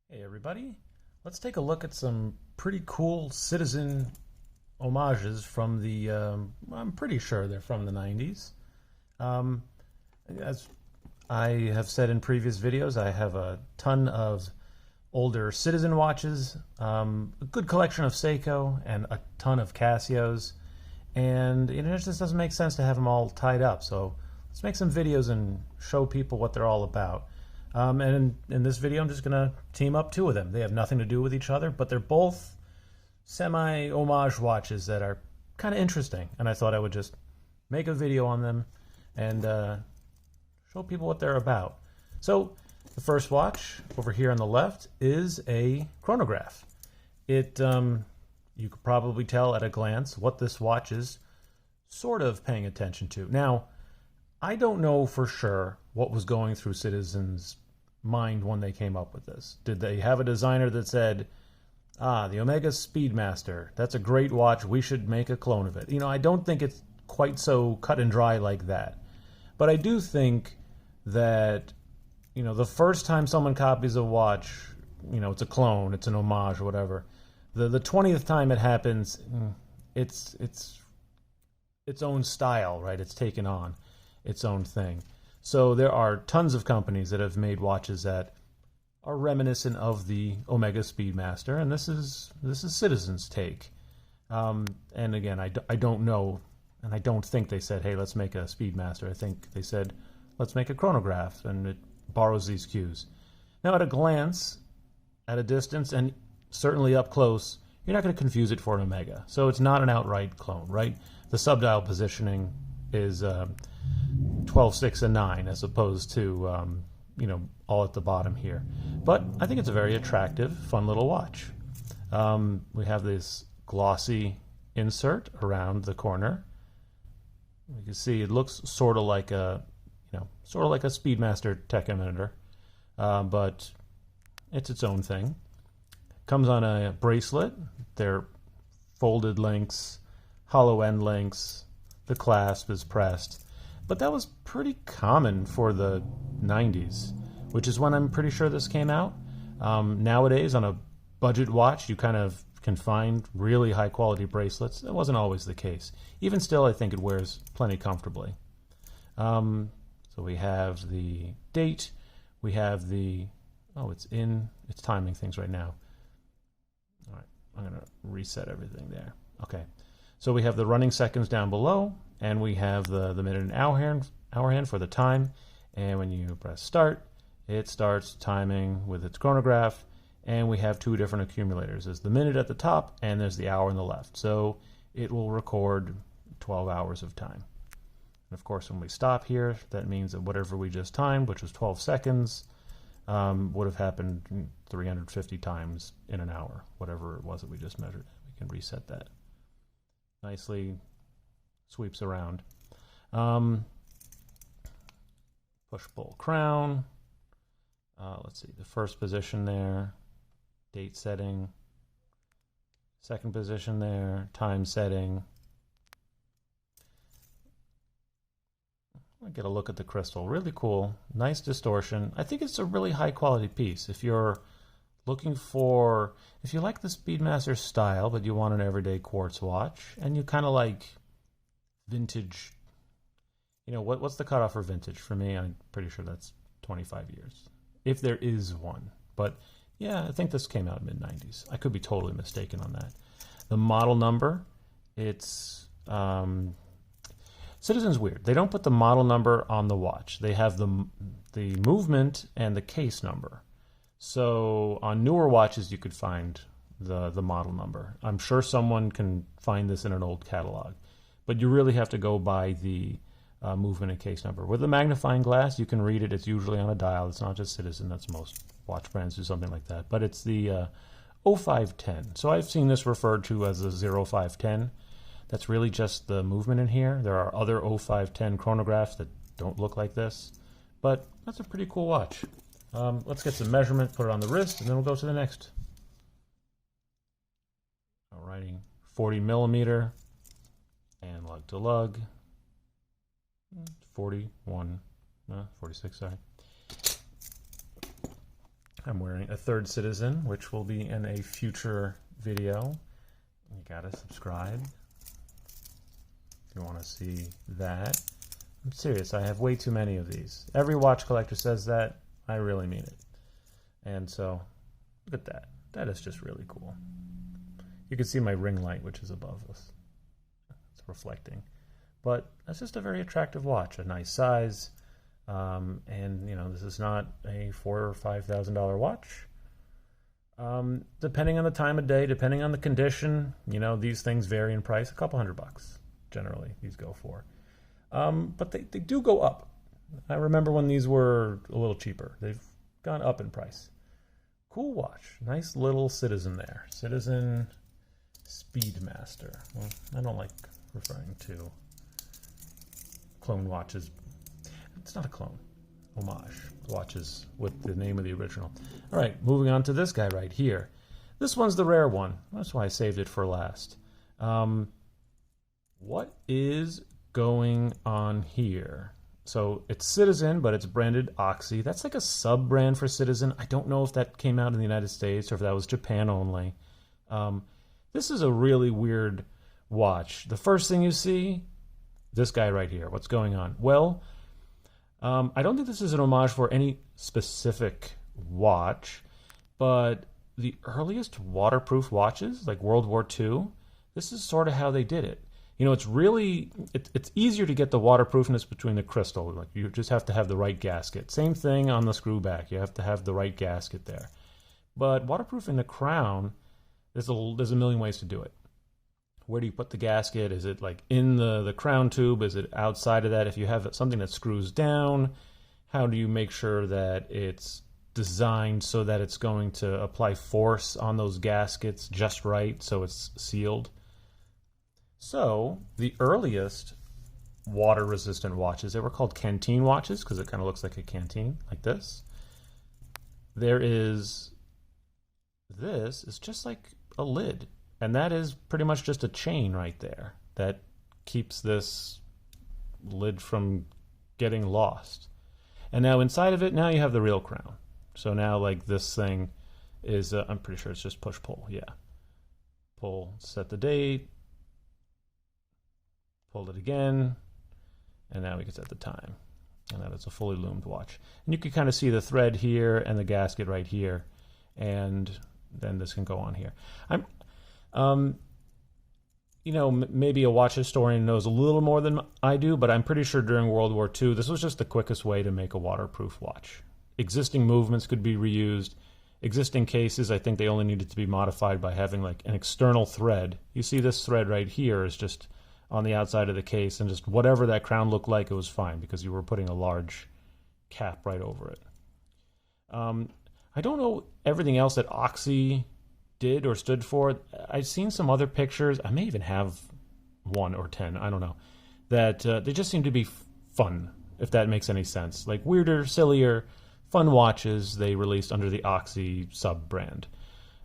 Hey everybody, let's take a look at some pretty cool citizen homages from I'm pretty sure they're from the 90s. Um, as I have said in previous videos, I have a ton of older citizen watches, a good collection of Seiko, and a ton of Casios. And it just doesn't make sense to have them all tied up. So let's make some videos and show people what they're all about. And in this video, I'm just going to team up two of them. They have nothing to do with each other, but they're both semi-homage watches that are kind of interesting. And I thought I would just make a video on them and show people what they're about. So the first watch over here on the left is a chronograph. You could probably tell at a glance what this watch is sort of paying attention to. Now, I don't know for sure what was going through Citizen's mind when they came up with this. Did they have a designer that said, the Omega Speedmaster, that's a great watch, we should make a clone of it? I don't think it's quite so cut and dry like that. But I do think that, the first time someone copies a watch, it's a clone, it's an homage or whatever. The 20th time it happens, it's its own style, right? It's taken on its own thing. So there are tons of companies that have made watches that are reminiscent of the Omega Speedmaster, and this is Citizen's take. And again, I don't know, and I don't think they said, hey, let's make a Speedmaster. I think they said, let's make a chronograph, and it borrows these cues. Now, at a glance, at a distance, and certainly up close, you're not going to confuse it for an Omega. So it's not an outright clone, right? The subdial positioning is 12, 6, and 9 as opposed to, all at the bottom here. But I think it's a very attractive, fun little watch. We have this glossy insert around the corner. You can see it looks sort of like a Speedmaster tachometer, but it's its own thing. Comes on a bracelet. They're folded links, hollow end links. The clasp is pressed. But that was pretty common for the 90s, which is when I'm pretty sure this came out. Nowadays, on a budget watch, you kind of can find really high quality bracelets. That wasn't always the case. Even still, I think it wears plenty comfortably. So we have the date. We have it's timing things right now. All right, I'm going to reset everything there. Okay, so we have the running seconds down below, and we have the minute and hour hand for the time. And when you press start, it starts timing with its chronograph, and we have two different accumulators. There's the minute at the top, and there's the hour on the left. So it will record 12 hours of time. And of course, when we stop here, that means that whatever we just timed, which was 12 seconds, would have happened 350 times in an hour, whatever it was that we just measured. We can reset that. Nicely sweeps around. Push-pull crown. Let's see, the first position there, date setting. Second position there, time setting. I'll get a look at the crystal. Really cool. Nice distortion. I think it's a really high quality piece. If you're looking for, if you like the Speedmaster style, but you want an everyday quartz watch, and you kind of like vintage, what's the cutoff for vintage? For me, I'm pretty sure that's 25 years, if there is one. But yeah, I think this came out mid-90s. I could be totally mistaken on that. The model number, it's Citizen's weird. They don't put the model number on the watch. They have the movement and the case number. So on newer watches, you could find the model number. I'm sure someone can find this in an old catalog, but you really have to go by the movement and case number. With a magnifying glass, you can read it. It's usually on a dial. It's not just Citizen. That's most watch brands do something like that. But it's the 0510. So I've seen this referred to as the 0510. That's really just the movement in here. There are other 0510 chronographs that don't look like this, but that's a pretty cool watch. Let's get some measurement, put it on the wrist, and then we'll go to the next. Alrighty, 40 millimeter, and lug to lug. 46, sorry. I'm wearing a third Citizen, which will be in a future video. You gotta subscribe if you want to see that. I'm serious, I have way too many of these. Every watch collector says that. I really mean it. And so, look at that. That is just really cool. You can see my ring light, which is above us. It's reflecting. But that's just a very attractive watch, a nice size. And, you know, this is not a $4,000 or $5,000 watch. Depending on the time of day, depending on the condition, you know, these things vary in price. A couple $100 generally these go for. But they do go up. I remember when these were a little cheaper. They've gone up in price. Cool watch. Nice little Citizen there. Citizen Speedmaster. Well, I don't like referring to clone watches. It's not a clone. Homage. Watches with the name of the original. All right, moving on to this guy right here. This one's the rare one. That's why I saved it for last. What is going on here? So it's Citizen, but it's branded Oxy. That's like a sub-brand for Citizen. I don't know if that came out in the United States or if that was Japan only. This is a really weird watch. The first thing you see, this guy right here. What's going on? Well, I don't think this is an homage for any specific watch, but the earliest waterproof watches, like World War II, this is sort of how they did it. You know, it's easier to get the waterproofness between the crystal. Like, you just have to have the right gasket. Same thing on the screw back. You have to have the right gasket there. But waterproofing the crown, there's a million ways to do it. Where do you put the gasket? Is it like in the crown tube? Is it outside of that? If you have something that screws down, how do you make sure that it's designed so that it's going to apply force on those gaskets just right so it's sealed? So the earliest water-resistant watches, they were called canteen watches because it kind of looks like a canteen, like this. This is just like a lid. And that is pretty much just a chain right there that keeps this lid from getting lost. And now inside of it, now you have the real crown. So now, like, this thing is, I'm pretty sure it's just push-pull, yeah. Pull, set the date, pull it again, and now we can set the time. And that is a fully loomed watch. And you can kind of see the thread here and the gasket right here. And then this can go on here. You know, maybe a watch historian knows a little more than I do, but I'm pretty sure during World War II, this was just the quickest way to make a waterproof watch. Existing movements could be reused. Existing cases, I think they only needed to be modified by having like an external thread. You see this thread right here is just on the outside of the case, and just whatever that crown looked like, it was fine because you were putting a large cap right over it. I don't know everything else that Oxy did or stood for. I've seen some other pictures. I may even have 1 or 10. I don't know. That they just seem to be fun, if that makes any sense. Like weirder, sillier, fun watches they released under the Oxy sub-brand.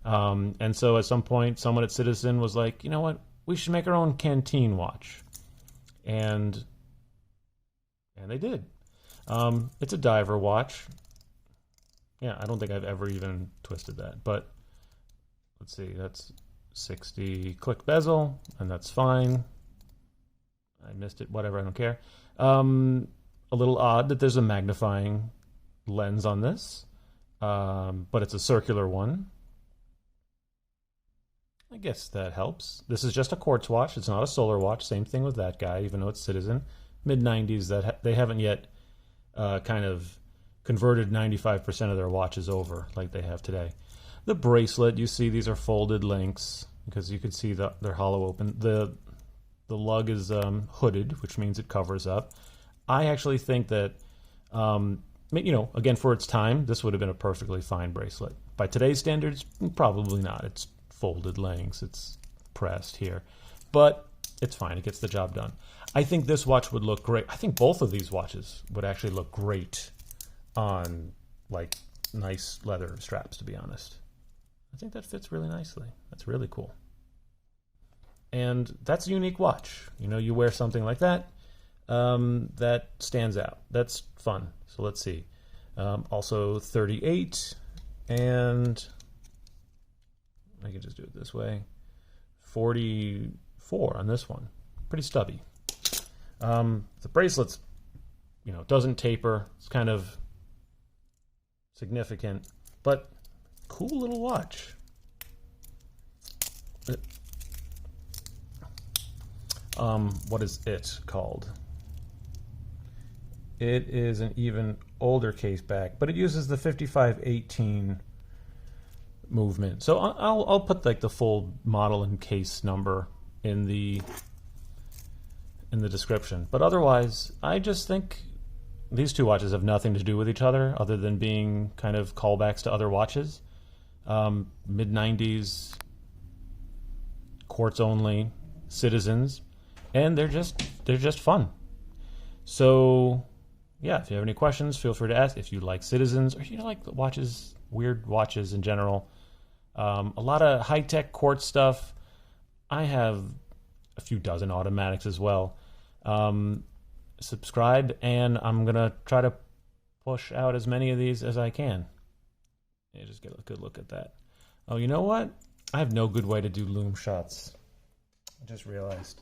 And so at some point, someone at Citizen was like, you know what? We should make our own canteen watch. And they did. It's a diver watch. Yeah, I don't think I've ever even twisted that, but let's see, that's 60 click bezel, and that's fine. I missed it, whatever, I don't care. A little odd that there's a magnifying lens on this, but it's a circular one. I guess that helps. This is just a quartz watch. It's not a solar watch. Same thing with that guy, even though it's Citizen. Mid-90s, that they haven't yet kind of converted 95% of their watches over like they have today. The bracelet, you see these are folded links because you can see they're hollow open. The lug is hooded, which means it covers up. I actually think that, you know, again, for its time, this would have been a perfectly fine bracelet. By today's standards, probably not. It's folded links. It's pressed here. But it's fine. It gets the job done. I think this watch would look great. I think both of these watches would actually look great on, like, nice leather straps, to be honest. I think that fits really nicely. That's really cool. And that's a unique watch. You know, you wear something like that, that stands out. That's fun. So let's see. Also 38 And I can just do it this way. 44 on this one. Pretty stubby. The bracelet's, you know, doesn't taper. It's kind of significant, but cool little watch. What is it called? It is an even older case back, but it uses the 5518 movement. So I'll put like the full model and case number in the description. But otherwise, I just think these two watches have nothing to do with each other than being kind of callbacks to other watches. Mid-90s, quartz only, Citizens, and they're just fun. So yeah, if you have any questions, feel free to ask. If you like Citizens or you like the watches, weird watches in general, a lot of high-tech quartz stuff. I have a few dozen automatics as well. Subscribe, and I'm gonna try to push out as many of these as I can. Yeah, just get a good look at that. Oh, you know what? I have no good way to do loom shots. I just realized.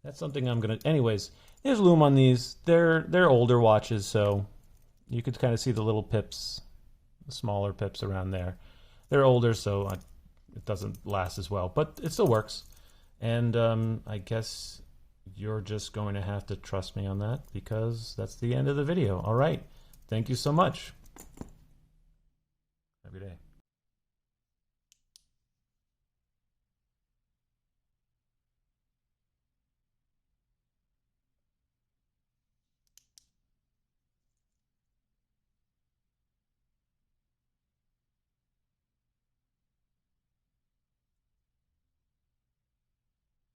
That's something I'm gonna. Anyways, there's loom on these. They're older watches, so you could kind of see the little pips, the smaller pips around there. They're older, so it doesn't last as well, but it still works. And I guess you're just going to have to trust me on that, because that's the end of the video. All right. Thank you so much. Every day.